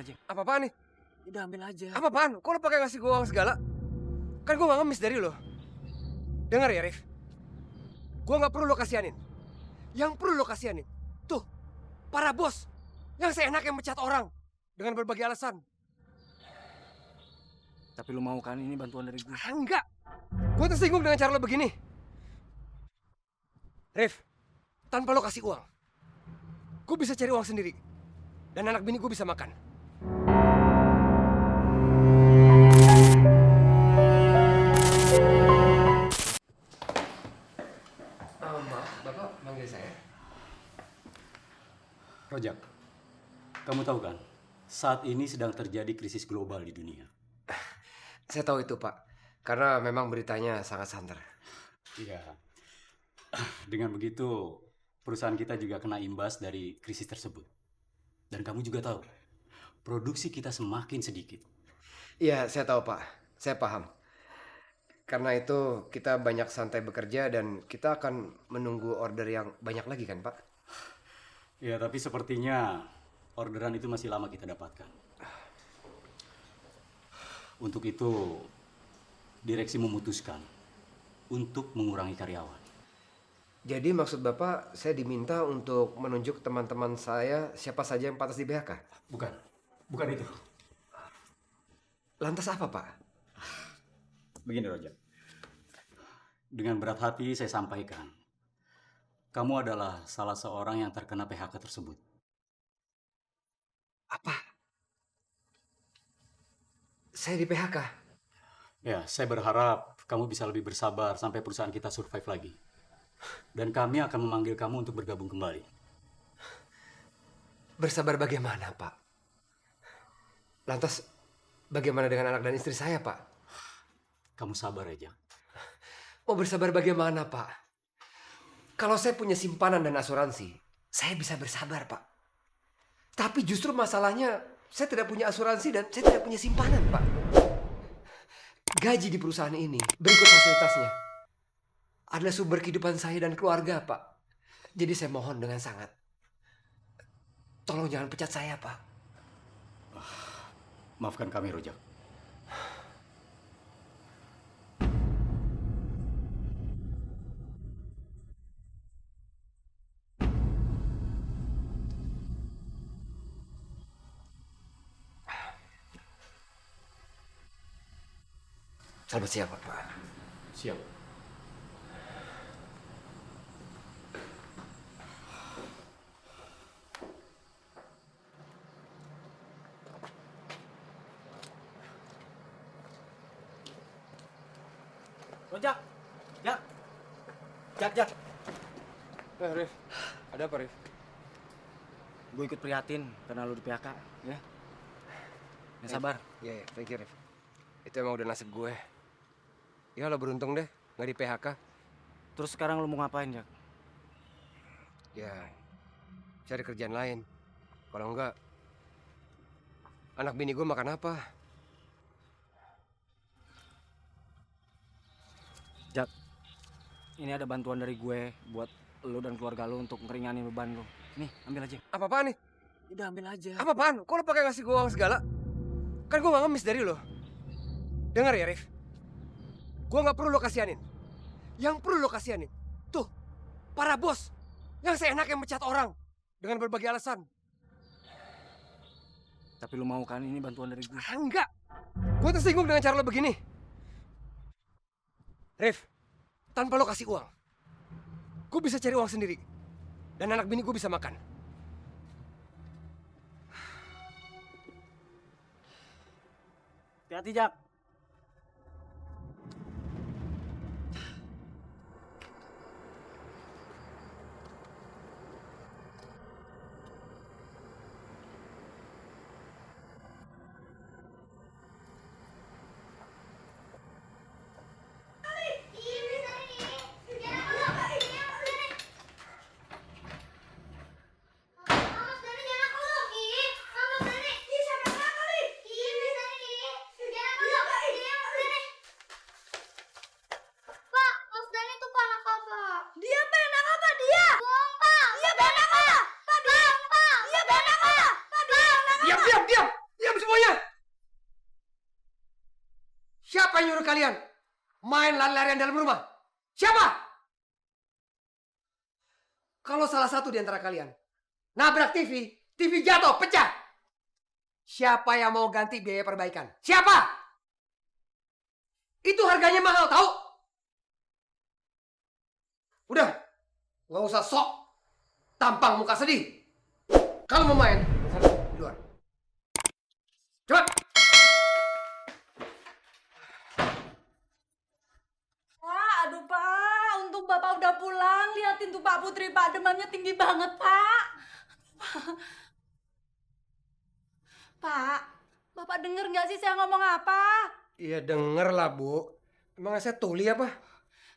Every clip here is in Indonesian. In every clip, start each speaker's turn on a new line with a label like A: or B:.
A: aja.
B: Apa-apaan nih?
A: Udah ambil aja.
B: Apa-apaan? Kok lo pakai ngasih gue uang segala? Kan gue gak ngemis dari lo. Dengar ya, Rif. Gue gak perlu lo kasihanin. Yang perlu lo kasihanin, tuh, para bos yang seenaknya mecat orang dengan berbagai alasan.
A: Tapi lu mau kan ini bantuan dari gue?
B: Enggak. Gue tersinggung dengan cara lo begini. Rif, tanpa lo kasih uang, gue bisa cari uang sendiri. Dan anak bini gue bisa makan. Maaf, Bapak manggil saya.
C: Rojak, kamu tahu kan, saat ini sedang terjadi krisis global di dunia.
B: Saya tahu itu, Pak. Karena memang beritanya sangat santer.
C: Iya. Dengan begitu, perusahaan kita juga kena imbas dari krisis tersebut. Dan kamu juga tahu, produksi kita semakin sedikit.
B: Iya, saya tahu, Pak. Saya paham. Karena itu kita banyak santai bekerja dan kita akan menunggu order yang banyak lagi kan, Pak?
C: Ya, tapi sepertinya orderan itu masih lama kita dapatkan. Untuk itu, direksi memutuskan untuk mengurangi karyawan.
B: Jadi maksud Bapak, saya diminta untuk menunjuk teman-teman saya siapa saja yang pantas di PHK?
C: Bukan itu.
B: Lantas apa, Pak?
C: Begini, Rojak. Dengan berat hati saya sampaikan, kamu adalah salah seorang yang terkena PHK tersebut.
B: Apa? Saya di PHK?
C: Ya, saya berharap kamu bisa lebih bersabar sampai perusahaan kita survive lagi. Dan kami akan memanggil kamu untuk bergabung kembali.
B: Bersabar bagaimana, Pak? Lantas bagaimana dengan anak dan istri saya, Pak?
C: Kamu sabar aja.
B: Mau bersabar bagaimana, Pak? Kalau saya punya simpanan dan asuransi, saya bisa bersabar, Pak. Tapi justru masalahnya, saya tidak punya asuransi dan saya tidak punya simpanan, Pak. Gaji di perusahaan ini, berikut fasilitasnya, adalah sumber kehidupan saya dan keluarga, Pak. Jadi saya mohon dengan sangat, tolong jangan pecat saya, Pak.
C: Maafkan kami, Rojak.
B: Selamat siang, Pak.
C: Siap.
A: Rojak! Jak!
B: Rif, ada apa, Rif?
A: Gue ikut prihatin karena lu di PHK, ya. Ya sabar.
B: Iya, thank you, Rif. Itu emang udah nasib gue. Ya lo beruntung deh, nggak di PHK.
A: Terus sekarang lu mau ngapain, Jak?
B: Ya, cari kerjaan lain. Kalau enggak, anak bini gue makan apa?
A: Jak, ini ada bantuan dari gue buat lu dan keluarga lu untuk ngeringanin beban lu. Nih, ambil aja.
B: Apa-apaan nih?
A: Udah ambil aja.
B: Apa-apaan? Kok lo pakai ngasih gue uang segala? Kan gue gak ngemis dari lo. Dengar ya, Rif. Gue gak perlu lo kasihanin. Yang perlu lo kasihanin, tuh, para bos yang seenaknya mecat orang dengan berbagai alasan.
A: Tapi lu mau kan ini bantuan dari gue?
B: Enggak. Gue tersinggung dengan cara lo begini. Rif, tanpa lo kasih uang, gue bisa cari uang sendiri. Dan anak bini gue bisa makan.
A: Hati-hati, Jak.
B: kalian main lari-larian dalam rumah? Siapa? Kalau salah satu di antara kalian nabrak TV, TV jatuh, pecah. Siapa yang mau ganti biaya perbaikan? Siapa? Itu harganya mahal, tahu? Udah, nggak usah sok tampang muka sedih. Kalau mau main, di luar. Cepat.
D: Pak, aduh Pak, untung Bapak udah pulang. Liatin tuh Pak Putri, Pak, demamnya tinggi banget, Pak. Pak, Bapak denger nggak sih saya ngomong apa?
B: Iya denger lah, Bu. Emang saya tuli apa?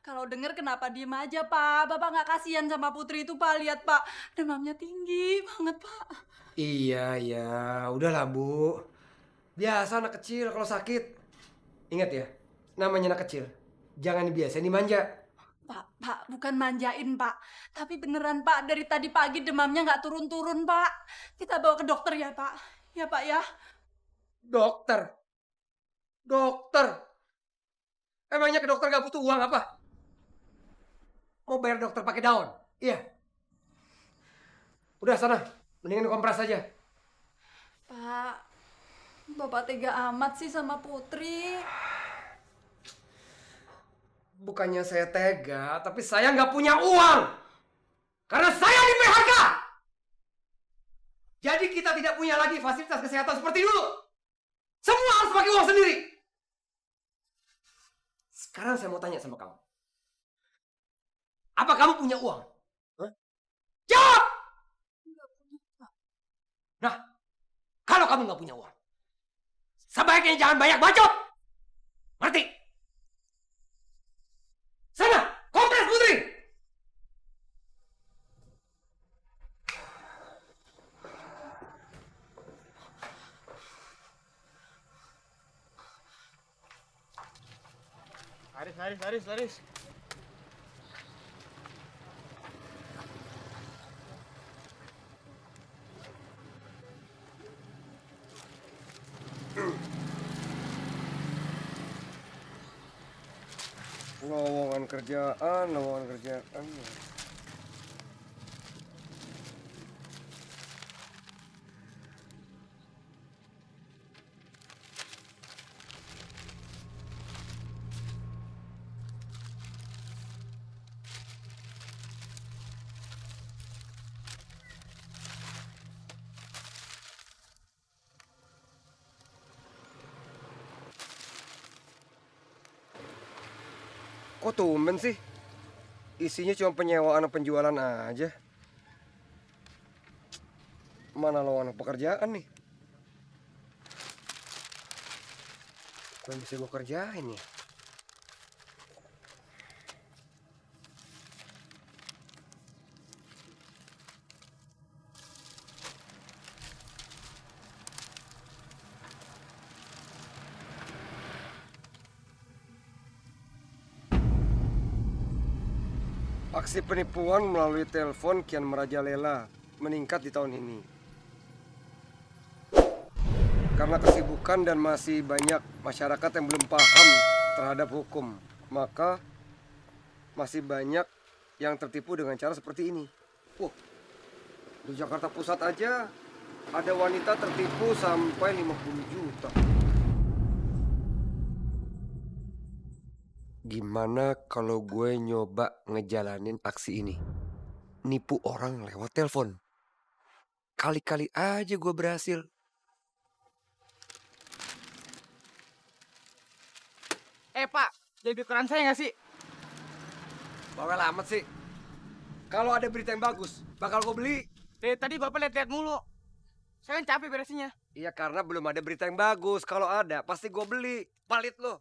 D: Kalau denger kenapa diem aja, Pak? Bapak nggak kasihan sama Putri itu, Pak. Lihat, Pak, demamnya tinggi banget, Pak.
B: Iya. Udahlah, Bu. Biasa anak kecil kalau sakit. Ingat ya, namanya anak kecil. Jangan dibiasain dimanja.
D: Pak, bukan manjain, Pak. Tapi beneran, Pak, dari tadi pagi demamnya nggak turun-turun, Pak. Kita bawa ke dokter ya, Pak. Ya, Pak, ya.
B: Dokter. Emangnya ke dokter gak butuh uang apa? Mau bayar dokter pakai daun? Iya. Udah sana, mendingan kompres aja.
D: Pak, Bapak tega amat sih sama Putri.
B: Bukannya saya tega, tapi saya nggak punya uang. Karena saya di PHK. Jadi kita tidak punya lagi fasilitas kesehatan seperti dulu. Semua harus pakai uang sendiri. Sekarang saya mau tanya sama kamu. Apa kamu punya uang? Hah? Jawab! Nah, kalau kamu nggak punya uang, sebaiknya jangan banyak bacot. Ngerti? Sana, kompres Putri!
A: Laris.
B: Lowongan kerjaan. Kok tumben sih? Isinya cuma penyewaan dan penjualan aja. Mana lowongan pekerjaan nih? Apa yang bisa gue kerjain ya? Aksi penipuan melalui telepon kian merajalela, meningkat di tahun ini. Karena kesibukan dan masih banyak masyarakat yang belum paham terhadap hukum, maka masih banyak yang tertipu dengan cara seperti ini. Di Jakarta Pusat aja ada wanita tertipu sampai 50 juta. Gimana kalau gue nyoba ngejalanin aksi ini? Nipu orang lewat telepon. Kali-kali aja gue berhasil.
E: Pak, jadi koran saya nggak sih?
B: Bawel amat sih. Kalau ada berita yang bagus, bakal gue beli.
E: Dari tadi Bapak lihat-lihat mulu. Saya kan capek beresinnya.
B: Iya karena belum ada berita yang bagus. Kalau ada, pasti gue beli. Palit lo.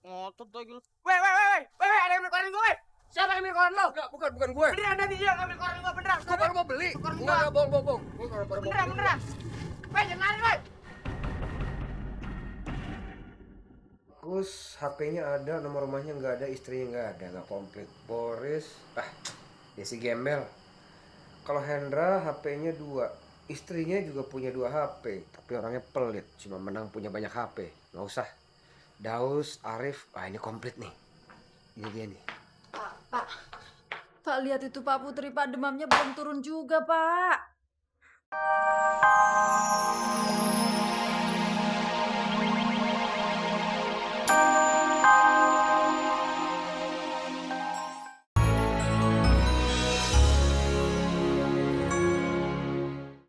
E: Ngotot lagi lu. Weh, ada yang ambil koran gue, weh. Siapa yang ambil koran lo?
B: Enggak, bukan gue.
E: Beneran tadi dia ngambil koran gue, beneran.
B: Gue baru mau beli.
E: Koran
B: Enggak,
E: gua.
B: bohong.
E: Beneran. Weh, jangan lari, weh.
B: Terus HP-nya ada, nomor rumahnya nggak ada, istrinya nggak ada, nggak komplit. Boris, dia si gembel. Kalau Hendra HP-nya 2, istrinya juga punya 2 HP, tapi orangnya pelit, cuma menang punya banyak HP. Nggak usah. Daus, Arif, ini komplit nih. Ini dia nih.
D: Pak lihat itu Pak Putri, Pak demamnya belum turun juga Pak.